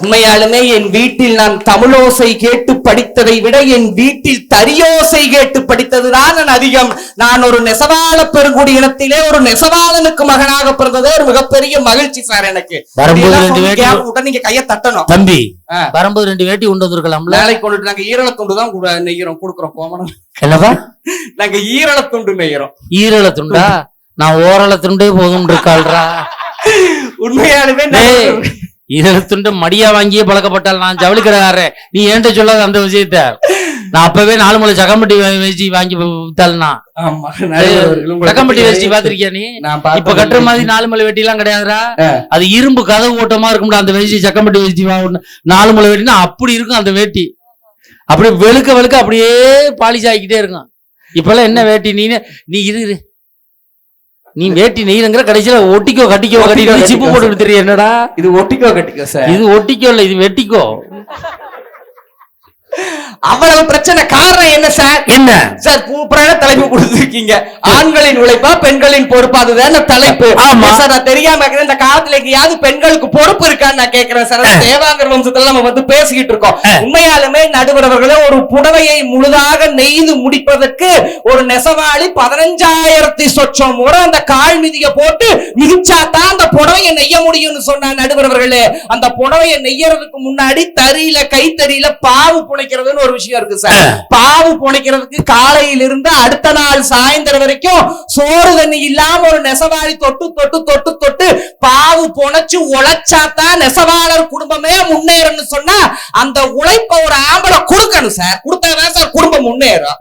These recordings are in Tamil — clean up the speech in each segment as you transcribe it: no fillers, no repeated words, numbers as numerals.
உண்மையாலுமே என் வீட்டில் நான் தமிழோசை கேட்டு படித்ததை விட என் வீட்டில் தரியோசை கேட்டு படித்ததுதான் அதிகம். நான் ஒரு நெசவாள பெருங்குடி இனத்திலே ஒரு நெசவாளனுக்கு மகனாக பிறந்ததே ஒரு மிகப்பெரிய மகிழ்ச்சி சார் எனக்கு. நீங்க கைய தட்டணும் தம்பி. வரும்போது 2 வேட்டி கொண்டு வந்திருக்கலாம்ல. நாளைக்கு கொண்டு நாங்க ஈரள துண்டு தான் நெய்யறோம் கொடுக்குறோம். கோமணம் என்னப்பா? நாங்க ஈரள துண்டு நெய்யறோம். ஈரள துண்டா? நான் ஓரள துண்டே போதும் இருக்காள்ரா. உண்மையாலுமே ஈரத்துண்டு மடியா வாங்கியே பழக்கப்பட்டால் நான் ஜவுளி கடைக்காரன். நீ ஏன்ட்ட சொல்லாத அந்த விஷயத்த. நான் அப்பவே 4 முளை சக்கம்பட்டி வேஷ்டி வாங்கி வித்தாள்னா. சக்கம்பட்டி வேஷ்டி பாத்திருக்கியா நீ? இப்ப கட்டுற மாதிரி 4 முளை வெட்டி எல்லாம் கிடையாதுரா. அது இரும்பு கதவு ஓட்டமா இருக்கும்டா அந்த வேஷ்டி. சக்கம்பட்டி வேஷ்டி 4 முளை வெட்டினா அப்படி இருக்கும் அந்த வேட்டி. அப்படியே வெளுக்க வெளுக்க அப்படியே பாலிஷ் ஆகிக்கிட்டே இருக்கும். இப்பெல்லாம் என்ன வேட்டி நீ இரு நீ வேட்டி நெய்யங்கிற கடைசியில ஒட்டிக்கோ கட்டிக்கோ கட்டிக்கோ சிப்பு போட்டு தெரியும். என்னடா இது ஒட்டிக்கோ கட்டிக்கோ சார்? இது ஒட்டிக்கோ இல்ல, இது வெட்டிக்கோ. அவ்வளவு பிரச்சனை. காரணம் என்ன சார்? என்ன சார் சூப்பரான தலைப்பு கொடுத்திருக்கீங்க. ஆண்களின் உழைப்பா பெண்களின் பொறுப்பா? அதுதான் தலைப்பு. ஆமா சார். நான் தெரியாம இந்த காலத்துல எங்கேயாவது பெண்களுக்கு பொறுப்பு இருக்கான்னு நான் கேட்கிறேன் சார். தேவாங்கர் வம்சத்துல நம்ம வந்து பேசிக்கிட்டு இருக்கோம். உண்மையாலுமே நடுவர் அவர்களே, ஒரு புடவையை முழுதாக நெய்து முடிப்பதற்கு ஒரு நெசவாளி 15,000 சொச்சம் முறை அந்த கால் மிதிய போட்டு மிதிச்சாதான் அந்த புடவையை நெய்ய முடியும்னு சொன்ன நடுவர் அவர்களே. அந்த புடவையை நெய்யறதுக்கு முன்னாடி தறியில கைத்தறியில பாவு புனைக்கிறதுன்னு ஒரு விஷயம் இருக்கு சார். பாவு புனைக்கிறதுக்கு காலையில இருந்து அடுத்த நாள் சாயந்தரம் வரைக்கும் சோறு தண்ணி இல்லாம ஒரு நெசவாளி தொட்டு தொட்டு தொட்டு தொட்டு பாவு புனைச்சு உழைச்சாதான் நெசவாளர் குடும்பமே முன்னேறும்னு சொன்னா அந்த உழைப்ப ஒரு ஆம்பளை கொடுக்கணும் சார். கொடுத்தாதான் சார் குடும்பம் முன்னேறும்.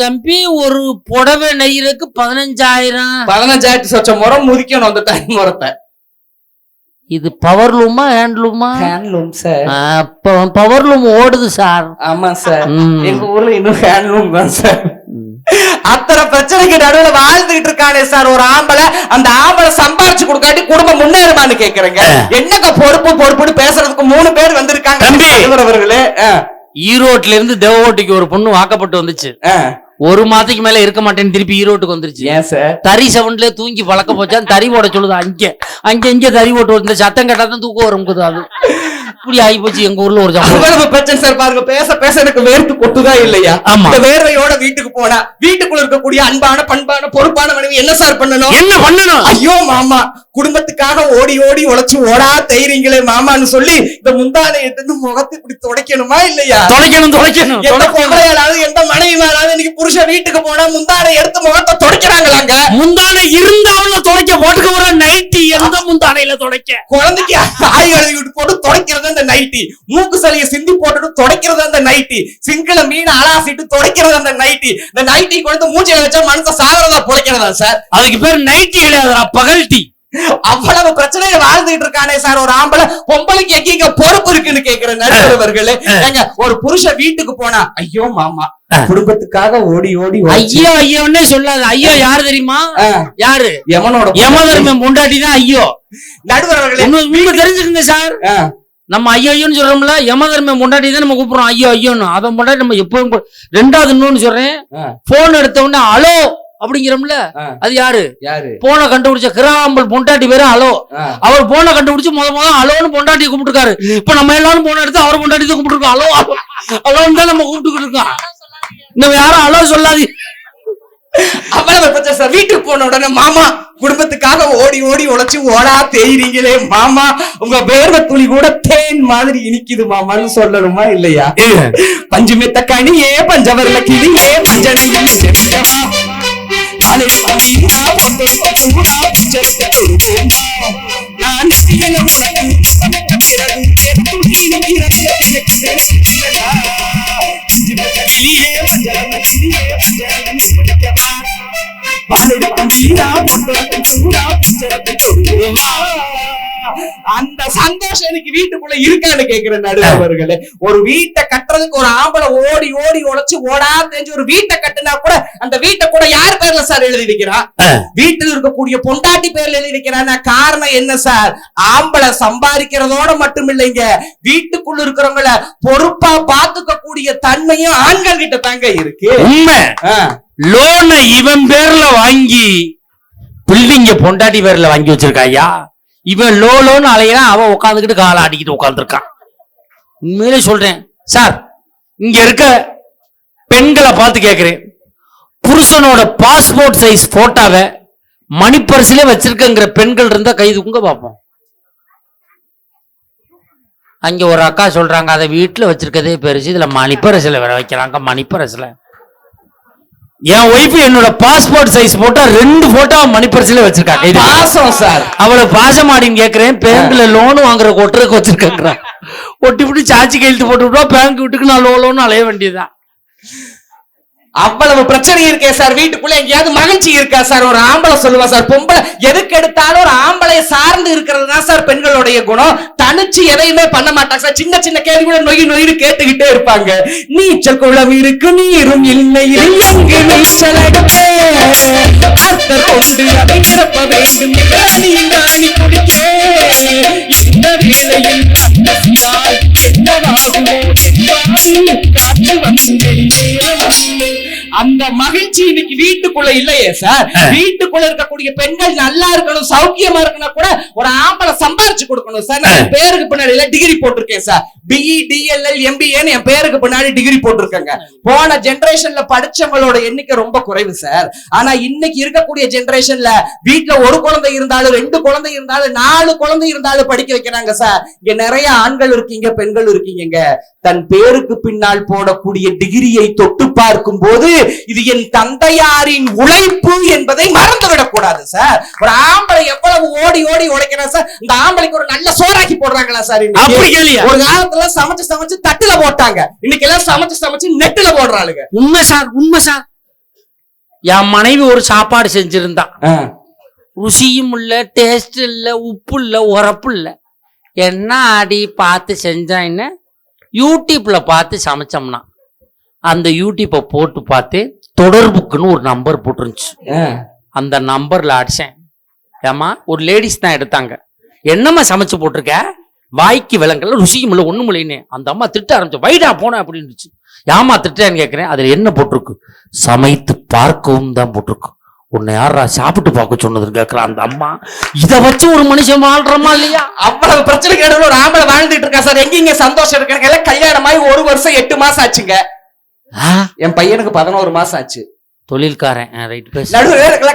தம்பி, ஒரு புடவை நெய்யறதுக்கு 15,000 சொச்சம் முறை முதிக்கணும் அந்த டைம் முறத்தை. இது பவர்லூமா ஹேண்ட்லூமா? Handloom sir. பவர்லூம் ஓடுது சார். ஆமா சார். எங்க ஊர்ல இன்னும் ஹேண்ட்லூம் தான் சார். அத்தனை பிரச்சனைக்கு நடுவுல வாழ்ந்துகிட்டு இருக்கானே சார் ஒரு ஆம்பளை. அந்த ஆம்பளை சம்பாரிச்சு கொடுக்காட்டி குடும்பம் முன்னேறுமான்னு கேக்குறேங்க. என்னங்க பொறுப்புன்னு பேசுறதுக்கு 3 பேர் வந்திருக்காங்க. ஈரோட்ல இருந்து தேவகோட்டைக்கு ஒரு பொண்ணு வாக்கப்பட்டு வந்துச்சு. 1 மாதத்துக்கு மேல இருக்க மாட்டேன்னு திருப்பி ஈரோட்டுக்கு வந்துருச்சு. ஏன் சார்? தறி சவுண்ட்ல தூங்கி பழக்க போச்சா தறி ஓட சொல்லுது. அங்க தறி ஓட்டு இந்த சத்தம் கேட்டாதான் தூக்கம் வரும். அது இப்படி ஆகி போச்சு எங்க ஊர்ல ஒரு பிரச்சனை சார். பாருங்க, பேச எனக்கு வேர்த்து கொட்டுதான் இல்லையா? இந்த வேர்வையோட வீட்டுக்கு போனா வீட்டுக்குள்ள இருக்கக்கூடிய அன்பான பண்பான பொறுப்பான மனைவி என்ன சார் பண்ணணும்? ஐயோ மாமா, குடும்பத்துக்காக ஓடி ஓடி உழைச்சு ஓடா தைறீங்களே மாமான்னு சொல்லி இந்த முந்தானை எடுத்து முகத்தை இப்படி துடைக்கணுமா இல்லையா? துடைக்கணும். எந்த பொம்பளையாலும் எந்த மனைவி மேலாலும் இன்னைக்கு புருஷன் வீட்டுக்கு போனா முந்தானை எடுத்து முகத்தை துடைக்கிறாங்களாங்க. முந்தானை இருந்தாலும் துடைக்க போட்டுக்க ஒரு நைட்டி. எந்த முந்தானையில துடைக்க? குழந்தைக்கு ஆய் கழுவி விட்டு போட்டு துடைக்கிறது அந்த நைட்டி. மூக்கு சளியை சிந்தி போட்டுட்டு துடைக்கிறது அந்த நைட்டி. சிங்கிள மீன் அலாசிட்டு துடைக்கிறது அந்த நைட்டி. இந்த நைட்டி கொண்டு மூஞ்சில வச்சா மனுஷன் சாகிறதா பொழைக்கிறதா சார்? அதுக்கு பேர் நைட்டி கிடையாதுடா, பகல்டி. அவ்வளவு பிரச்சனையை வாழ்ந்துட்டு இருக்கானே சார் ஒரு ஆம்பளை. பொம்பளைக்கு எங்க பொறுப்பு இருக்குன்னு கேக்குற நடுவர்களே. ஒரு புருஷன் வீட்டுக்கு போனா ஐயோ மாமா, குடும்பத்துக்காக ஓடி ஓடி ஐயோ ஐயோன்னே சொல்லாது. ஐயோ யாரு தெரியுமா? யாரு? யமதர்மன் பொண்டாட்டி தான் ஐயோ. நடுவர்களே தெரிஞ்சுக்கங்க சார். நம்ம ஐயோன்னு சொல்றோம்ல, யமதர்மன் பொண்டாட்டி தான் நம்ம கூப்பிடுறோம் ஐயோ ஐயோன்னு. அவன் பொண்டாட்டி நம்ம எப்பவும். 2வது இன்னொன்னு சொல்றேன், போன் எடுத்த உடனே அலோ அப்படிங்கிறோம்ல, அது யாரு? போனை கண்டுபிடிச்ச கிராம்பல் பொண்டாட்டி பேரு அலோ. அவர் போனை கண்டுபிடிச்சு முத அலோன்னு பொண்டாட்டி கூப்பிட்டுருக்காரு. இப்ப நம்ம எல்லாரும் போன எடுத்து அவர் பொண்டாட்டி தான் கூப்பிட்டு இருக்கோம். அலோ அலோன்னு தான் நம்ம கூப்பிட்டு இருக்கோம். நம்ம யாரும் அலோ சொல்லாது. அவ்வளவு பிரச்சனை சார். வீட்டுக்கு போன உடனே மாமா, குடும்பத்துக்காக ஓடி ஓடி உழைச்சு ஓடா தேய்றீங்களே மாமா, உங்க வேர்வை துளி கூட தேன் மாதிரி இனிக்குது மாமான்னு சொல்லணுமா இல்லையா? பஞ்சுமே தக்காணியே பஞ்சவர்ல கிளியே பஞ்சனையும் அந்த சந்தோஷம் எனக்கு வீட்டுக்குள்ள இருக்கான்னு கேக்குற நடுவர்களே. ஒரு வீட்டை கட்டுறதுக்கு ஒரு ஆம்பளை ஓடி ஓடி உழைச்சு ஓடா தெரிஞ்சு ஒரு வீட்டை கட்டுனா கூட அந்த வீட்டை கூட யார் பேர்ல சார் எழுதி வைக்கிறான்? வீட்டில் இருக்கக்கூடிய பொண்டாட்டி பேர்ல எழுதி வைக்கிறான். காரணம் என்ன சார்? ஆம்பளை சம்பாதிக்கிறதோட மட்டும் இல்லைங்க, வீட்டுக்குள்ள இருக்கிறவங்கள பொறுப்பா பாத்துக்க கூடிய தன்மையும் ஆண்கள் கிட்ட தாங்க இருக்கு. உண்மை. லோனை இவன் பேர்ல வாங்கி பில்டிங்க பொண்டாட்டி பேர்ல வாங்கி வச்சிருக்காயா. இவன் லோன்னு அலையிறான், அவன் உட்காந்துக்கிட்டு காலை ஆடிக்கிட்டு உட்காந்துருக்கான். உண்மையிலே சொல்றேன் சார், இங்க இருக்க பெண்களை பார்த்து கேட்கிறேன், புருஷனோட பாஸ்போர்ட் சைஸ் போட்டோவை மணிப்பரிசிலே வச்சிருக்கங்கிற பெண்கள் இருந்தா கை தூக்குங்க பார்ப்போம். அங்க ஒரு அக்கா சொல்றாங்க, அதை வீட்டுல வச்சிருக்கதே பெருசு, இதுல மணிப்பரிசில வேற வைக்கிறாங்க. மணிப்பரிசில என் ஒய்ஃப் என்னோட பாஸ்போர்ட் சைஸ் போட்டோ 2 போட்டோ மணிப்பரிசில வச்சிருக்காங்க. பாசம் சார். அவ்வளவு பாசமாடின்னு கேட்கிறேன். பேங்க்ல லோன் வாங்குற கொட்டுறதுக்கு வச்சிருக்காங்க. ஒட்டி விட்டு சாச்சி கையெழுத்து போட்டு விட்டா பேங்க் வீட்டுக்கு நான் லோன்னு அலைய வேண்டியதுதான். அவ்வளவு பிரச்சனை இருக்கே சார். வீட்டுக்குள்ள எங்கேயாவது மகிழ்ச்சி இருக்கா சார்? ஒரு ஆம்பளை சொல்லுவா சார், பொம்பளை எதுக்கு எடுத்தாலும் ஒரு ஆம்பளை சார்ந்து இருக்கிறது தான் சார் பெண்களுடைய குணம். தனிச்சு எதையுமே பண்ண மாட்டாங்க சார். சின்ன சின்ன கேள்வி கூட நொய் நொயின்னு கேட்டுக்கிட்டே இருப்பாங்க. நீச்சல் குளம் இருக்கு, நீரும் இல்லை, எங்கு நீச்சல் எடுப்பே கொண்டு அதை நிரப்ப வேண்டும், நீ குடிக்கே இந்த வேளையில் என்னவாகுமோ காற்று வந்து அந்த மகிழ்ச்சி இன்னைக்கு வீட்டுக்குள்ள இல்லையே சார். வீட்டுக்குள்ள இருக்கக்கூடிய பெண்கள் நல்லா இருக்கணும், சௌக்கியமா இருக்கணும் கூட ஒரு ஆம்பளை சம்பாரிச்சு கொடுக்கணும் சார். நான் பேருக்கு பின்னாடி டிகிரி போட்டிருக்கேன் சார். பிஇ டிஎல்எல் எம்பிஏன்னு என் பேருக்கு பின்னாடி டிகிரி போட்டிருக்கேங்க. போன ஜெனரேஷன்ல படிச்சவங்களோட எண்ணிக்கை ரொம்ப குறைவு சார். ஆனா இன்னைக்கு இருக்கக்கூடிய ஜெனரேஷன்ல வீட்டுல ஒரு குழந்தை இருந்தாலும் 2 குழந்தை இருந்தாலும் 4 குழந்தை இருந்தாலும் படிக்க வைக்கிறாங்க சார். இங்க நிறைய ஆண்கள் இருக்கீங்க, பெண்கள் இருக்கீங்க. தன் பேருக்கு பின்னால் போடக்கூடிய டிகிரியை தொட்டு பார்க்கும் போது இது என் தந்தையாரின் உழைப்பு என்பதை மறந்துவிடக் கூடாது சார். ஒரு ஆம்பளை எவ்வளவு ஓடி ஓடி உழைக்கிறான் சார். இந்த ஆம்பளைக்கு ஒரு நல்ல சோறாக்கி போடுறாங்களா சார்? ஒரு காலத்துல சமைச்சு சமைச்சு தட்டுல போட்டாங்க, இன்னைக்கு எல்லாம் சமைச்சு சமைச்சு நெட்டுல போடுறாளுங்க. உண்மை சார், உண்மை சார். என் மனைவி ஒரு சாப்பாடு செஞ்சிருந்தா, ருசியும் இல்ல, டேஸ்ட் இல்ல, உப்பு இல்ல, உரப்பு இல்ல. என்ன அடி பார்த்து செஞ்சா என்ன, யூடியூப்ல பார்த்து சமைச்சோம்னா அந்த யூடியூப்பை போட்டு பார்த்து தொடர்புக்குன்னு ஒரு நம்பர் போட்டுருந்துச்சு. அந்த நம்பர்ல அடிச்சேன். ஏமா ஒரு லேடிஸ் தான் எடுத்தாங்க. என்னம்மா சமைச்சு போட்டிருக்க, வாய்க்கு விலங்கல்ல, ருசியும் இல்லை, ஒண்ணும் இல்லைன்னு. அந்த அம்மா திட்ட ஆரம்பிச்சு, வைடா போன அப்படின்னு. ஏமா திட்டேன்னு கேட்கிறேன். அதுல என்ன போட்டிருக்கு, சமைத்து பார்க்கவும் தான் போட்டிருக்கு. உன்னை யாரா சாப்பிட்டு பார்க்க சொன்னது கேட்கலாம் அந்த அம்மா. இதை வச்சு ஒரு மனுஷன் வாழ்றமா இல்லையா? அவ்வளவு பிரச்சனை கேட்டு ஒரு ஆம்பளை வாழ்ந்துட்டு இருக்கா சார். எங்க சந்தோஷம் இருக்கு? கல்யாணமாயி 1 வருஷம் 8 மாசம் ஆச்சுங்க. என் பையனுக்கு 11 மாசம் ஆச்சு. தொழில்காரன்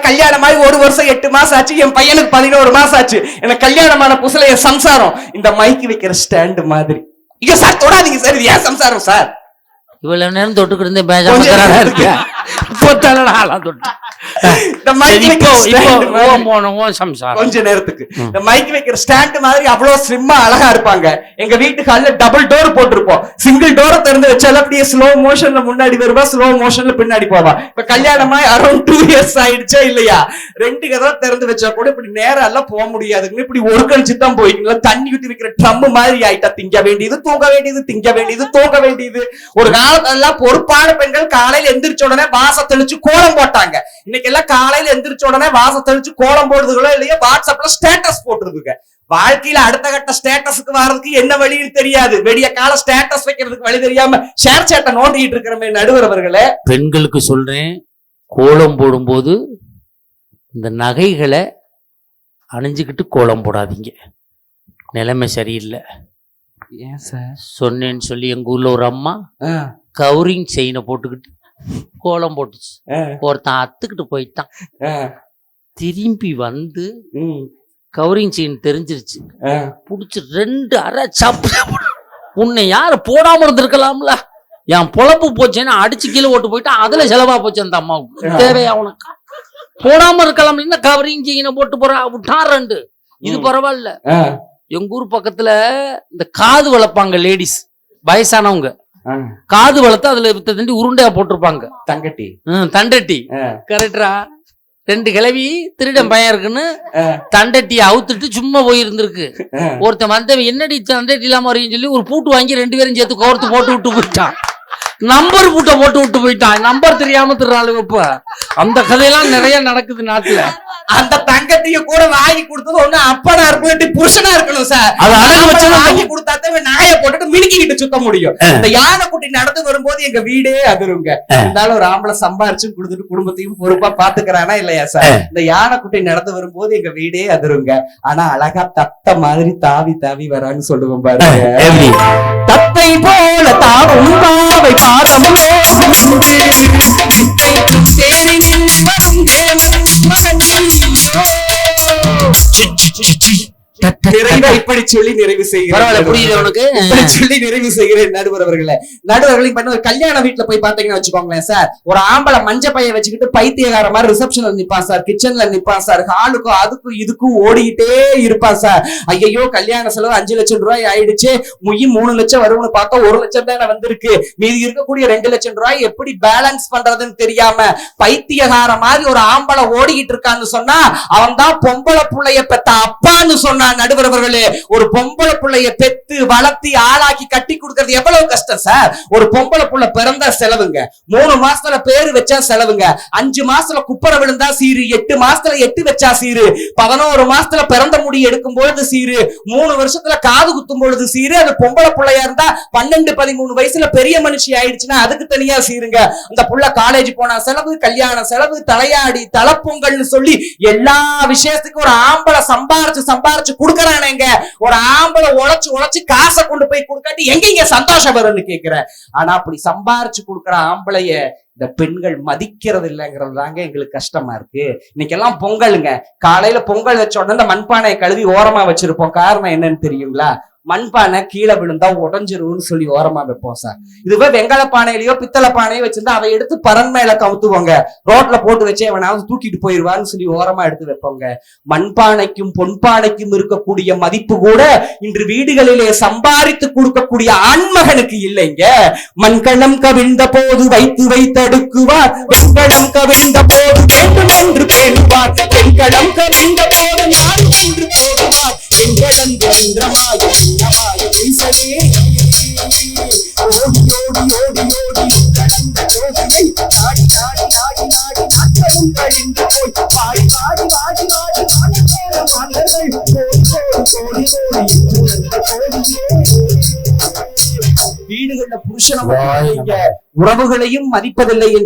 கல்யாணமாயி 1 வருஷம் 8 மாசம் ஆச்சு. என் பையனுக்கு 11 மாசம் ஆச்சு. எனக்கு கல்யாணமான புதுசுல என் சம்சாரம் இந்த மைக்கு வைக்கிற ஸ்டாண்ட் மாதிரி. இங்க சார் தொடாதீங்க சார், இது ஏன் சம்சாரம் சார்? இவ்வளவு நேரம் தொட்டுக்கிட்டு இருந்தேன், கொஞ்ச நேரத்துக்கு இந்த மைக் வைக்கிற ஸ்டாண்ட் மாதிரி அவ்வளவு ஸ்லிம்மா அழகா இருப்பாங்க. எங்க வீட்டு ஹால்ல டபுள் டோர் போட்டிருப்போம். சிங்கிள் டோரை திறந்து வச்சாலும் அப்படியே ஸ்லோ மோஷன்ல முன்னாடி வருவா, ஸ்லோ மோஷன்ல பின்னாடி போவா. இப்ப கல்யாணமா அரௌண்ட் 2 இயர்ஸ் ஆயிடுச்சா இல்லையா? 2 கதவை திறந்து வச்சா கூட இப்படி நேரம் எல்லாம் போக முடியாதுன்னு இப்படி ஒரு கழிச்சு தான் போய்க்கீங்களா. தண்ணி ஊத்தி வைக்கிற ட்ரம் மாதிரி ஆயிட்டா. திங்க வேண்டியது, தூங்க வேண்டியது, திங்க வேண்டியது, தூங்க வேண்டியது. ஒரு காலத்தெல்லாம் பொறுப்பான பெண்கள் காலையில எந்திரிச்ச உடனே வாச தெளிச்சு கோலம் போட்டாங்க. இன்னைக்கு எல்லாம் காலையில எந்திரிச்ச உடனே வாச தெளிச்சு கோலம் போடுறதுகளோ இல்லையா, வாட்ஸ்அப்ல ஸ்டேட்டஸ் போட்டுருதுங்க. வாழ்க்கையில அடுத்த கட்ட ஸ்டேட்டஸுக்கு வர்றதுக்கு என்ன வழின்னு தெரியாது. வெடிய கால ஸ்டேட்டஸ் வைக்கிறதுக்கு வழி தெரியாம ஷேர் சேட்டை நோண்டிட்டு இருக்கிறமே நடுவர் அவர்களே. பெண்களுக்கு சொல்றேன், கோலம் போடும்போது இந்த நகைகளை அணிஞ்சுக்கிட்டு கோலம் போடாதீங்க. நிலைமை சரியில்லை. ஏன் சார் சொன்னேன்னு சொல்லி எங்க ஊர்ல ஒரு அம்மா கவுரிங் செயினை போட்டுக்கிட்டு கோலம் போட்டுச்சு. ஒருத்தன் அத்துக்கிட்டு போயிட்டான். திரும்பி வந்து கவுரிங் செயின் தெரிஞ்சிருச்சு. புடிச்சு 2 அரை சாப்பிட. உன்னை யாரு போடாம இருந்திருக்கலாம்ல, என் பொழப்பு போச்சேன்னு அடிச்சு கீழே ஓட்டு போயிட்டான். அதுல செலவா போச்சு அந்த அம்மாவுக்கு. தேவையா உனக்கு? போடாம இருக்கலாம். என்ன கவரிங் செயினை போட்டு போறா விட்டான் 2. இது பரவாயில்ல. எங்க ஊர் பக்கத்துல இந்த காது வளர்ப்பாங்க லேடிஸ், வயசானவங்க. காது வளர்த்து அதுல தண்டி உருண்டையா போட்டிருப்பாங்க. தங்கட்டி தண்டட்டி. கரெக்டா? 2 கிழவி திருடன் பையன் இருக்குன்னு தண்டட்டியை அவுத்துட்டு சும்மா போயிருந்திருக்கு. ஒருத்தன் வந்தவன் என்னடி தண்டட்டி இல்லாம வரையும் சொல்லி ஒரு பூட்டு வாங்கி 2 பேரும் சேர்த்து கோர்த்து போட்டு விட்டு போயிட்டான். நம்பர் பூட்டை போட்டு விட்டு போயிட்டான். நம்பர் தெரியாம திருறாளு. இப்ப அந்த கதையெல்லாம் நிறைய நடக்குது நாட்டுல. அந்த தங்கத்தையும் கூட வாங்கி கொடுத்தது ஒண்ணு அப்பனா இருக்கணும், புருஷனா இருக்கணும் சார். அது அழகு வச்சு வாங்கி கொடுத்தாதான் நகைய போட்டுட்டு மினுக்கிட்டு சுத்த முடியும். இந்த யானை குட்டி நடந்து வரும்போது எங்க வீடே அதிருங்க. இருந்தாலும் ஒரு ஆம்பளை சம்பாரிச்சு கொடுத்துட்டு குடும்பத்தையும் பொறுப்பா பாத்துக்கிறானா இல்லையா சார்? இந்த யானை குட்டி நடந்து வரும்போது எங்க வீடே அதிருங்க. ஆனா அழகா தத்த மாதிரி தாவி தாவி வரான்னு சொல்லுவோம் பாருங்க. தத்த வித்தை போல தாவும் பாவை பாதம் தேடி நின்று வரும் தேவன் மகன் நிறைவா இப்படி சொல்லி நிறைவு செய்கிறேன். புரியுது உனக்கு? இப்படி சொல்லி நிறைவு செய்கிறேன் நடுவர் அவர்களே. நடுவர்களையும் பண்ண ஒரு கல்யாண வீட்டுல போய் பாத்தீங்கன்னா வச்சுக்கோங்களேன் சார், ஒரு ஆம்பளை மஞ்ச பைய வச்சுக்கிட்டு பைத்தியகார மாதிரி ரிசப்ஷன்ல நிப்பான் சார், கிச்சன்ல நிப்பான் சார், ஹாலுக்கும் அதுக்கும் இதுக்கும் ஓடிக்கிட்டே இருப்பான் சார். ஐயோ கல்யாண செலவு 5 லட்சம் ரூபாய் ஆயிடுச்சு, 3 லட்சம் வரும்னு பார்த்தா 1 லட்சம் தானே வந்திருக்கு, மீதி இருக்கக்கூடிய 2 லட்சம் ரூபாய் எப்படி பேலன்ஸ் பண்றதுன்னு தெரியாம பைத்தியகார மாதிரி ஒரு ஆம்பளை ஓடிக்கிட்டு இருக்கான்னு சொன்னா அவன் தான் பொம்பளை புள்ளைய பெத்த அப்பான்னு சொன்னா. நடுவர் அவர்களே, ஒரு பொம்பளை புள்ளைய பெத்து வளர்த்தி ஆளாக்கி கட்டி கொடுக்கிறது எவ்வளவு கஷ்டம் சார். ஒரு பொம்பளை புள்ள பிறந்தா செலவுங்க, 3 மாசத்துல பேரு வச்சா செலவுங்க, 5 மாசத்துல குப்பரை விழுந்தா சீரு, 8 மாசத்துல 8 வச்சா சீரு, 11 மாசத்துல பிறந்த முடி எடுக்கும் பொழுது சீரு, 3 வருஷத்துல காது குத்தும் பொழுது சீரு. அது பொம்பளை புள்ளையா இருந்தா 12-13 வயசுல பெரிய மனுஷி ஆயிடுச்சுன்னா அதுக்கு தனியா சீருங்க. அந்த புள்ள காலேஜ் போனா செலவு, கல்யாண செலவு, தலையாடி தலப்பொங்கல்னு சொல்லி எல்லா விஷயத்துக்கும் ஒரு ஆம்பளை சம்பாரிச்சு கொடுக்கறானேங்க. ஒரு ஆம்பளை உழைச்சு காசை கொண்டு போய் கொடுக்காட்டி எங்க சந்தோஷம் வரும்னு கேக்குறேன். ஆனா அப்படி சம்பாரிச்சு கொடுக்கற ஆம்பளைய இந்த பெண்கள் மதிக்கிறது இல்லைங்கிறது தாங்க எங்களுக்கு கஷ்டமா இருக்கு. இன்னைக்கு எல்லாம் பொங்கலுங்க, காலையில பொங்கல் வச்ச உடனே இந்த மண்பானையை கழுவி ஓரமா வச்சிருப்போம். காரணம் என்னன்னு தெரியுங்களா? மண்பானை கீழே விழுந்தா உடஞ்சிரும்னு சொல்லி ஓரமா வைப்போம் சார். இதுவே வெங்கல பானையிலயோ பித்தளை பானையோ வச்சிருந்தா அதை எடுத்து பரன் மேல கவுத்துவோங்க, ரோட்ல போட்டு வச்சு அவனாவது தூக்கிட்டு போயிருவான்னு சொல்லி ஓரமா எடுத்து வைப்போங்க. மண்பானைக்கும் பொன்பானைக்கும் இருக்கக்கூடிய மதிப்பு கூட இன்று வீடுகளிலே சம்பாதித்து கொடுக்கக்கூடிய ஆண்மகனுக்கு இல்லைங்க. மண்கணம் கவிழ்ந்த போது வைத்து அடுக்குவார், வெண்கணம் கவிழ்ந்த போது வேண்டும் என்று பேணுவார், வெண்கணம் கவிழ்ந்த போது நான் என்று போடுவார், எங்களந்து இந்திரமாய் ஈசனே ஓடி ஓடி ஓடி ஓடி கடந்த ஜோதியை நாடி நாடி நாடி நாடி நாட்களும் கழிந்து போய் பாடி பாடி பாடி பாடி பாடி போன மாந்தர்கள் கோடி கோடி கோடி கோடி வீடுகள்ல புருஷனை உறவுகளையும் மதிப்பதில்லை என்று